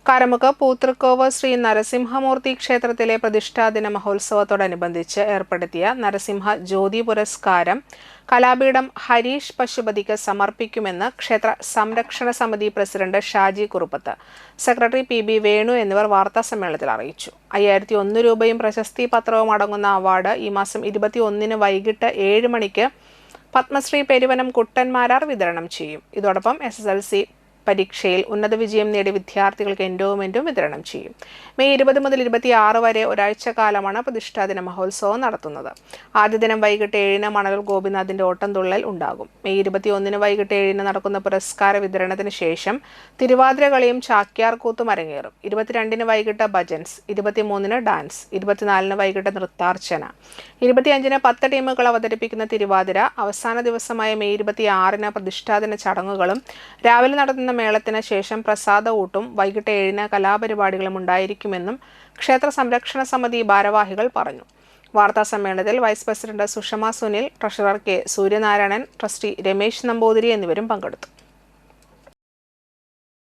കാരമുക്ക് പൂത്തൃക്കോവ് ശ്രീ നരസിംഹമൂർത്തി ക്ഷേത്രത്തിലെ പ്രതിഷ്ഠാദിന മഹോത്സവത്തോടനുബന്ധിച്ച് ഏർപ്പെടുത്തിയ നരസിംഹ ജ്യോതി പുരസ്കാരം കലാപീഠം ഹരീഷ് പശുപതിക്ക് സമർപ്പിക്കുമെന്ന് ക്ഷേത്ര സംരക്ഷണ സമിതി president Shaji Kuruppath, secretary P B Venu എന്നിവർ വാർത്താസമ്മേളനത്തിൽ അറിയിച്ചു. 5001 രൂപയും പ്രശസ്തി പത്രവും അടങ്ങുന്ന അവാർഡ് ഈ മാസം 21-ന് വൈകിട്ട് 7 മണിക്ക് പത്മശ്രീ പെരുവനം കുട്ടന്മാരാർ വിതരണം ചെയ്യും. ഇതോടൊപ്പം SSLC പരീക്ഷയിൽ ഉന്നത വിജയം നേടിയ വിദ്യാർത്ഥികൾക്ക് എൻഡോവ്മെന്റും വിതരണം ചെയ്യും. മെയ് 20 മുതൽ 26 വരെ ഒരാഴ്ചക്കാലമാണ് പ്രതിഷ്ഠാദിന മഹോത്സവം നടത്തുന്നത്. ആദ്യ ദിനം വൈകിട്ട് 7-ന് മണലൂർ ഗോപിനാഥിന്റെ ഓട്ടംതുള്ളൽ ഉണ്ടാകും. മെയ് 21-ന് വൈകിട്ട് 7-ന് നടക്കുന്ന പുരസ്കാര വിതരണത്തിന് ശേഷം തിരുവാതിര കളിയും ചാക്യാർ കൂത്തും അരങ്ങേറും. 22-ന് വൈകിട്ട് ഭജൻസ്, 23-ന് ഡാൻസ്, 24-ന് വൈകിട്ട് നൃത്താർച്ചന, 25-ന് 10 ടീമുകൾ അവതരിപ്പിക്കുന്ന തിരുവാതിര, അവസാന ദിവസമായ മെയ് 26-ന് പ്രതിഷ്ഠാദിന ചടങ്ങുകളും രാവിലെ നടത്തുന്ന മേളത്തിന് ശേഷം പ്രസാദ ഊട്ടും വൈകിട്ട് 7-ന് കലാപരിപാടികളും ഉണ്ടായിരിക്കുമെന്നും ക്ഷേത്ര സംരക്ഷണ സമിതി ഭാരവാഹികൾ പറഞ്ഞു. വാർത്താ സമ്മേളനത്തിൽ vice president Sushama Sunil, treasurer K Suryanarayanan, trustee Ramesh Namboothiri എന്നിവരും പങ്കെടുത്തു.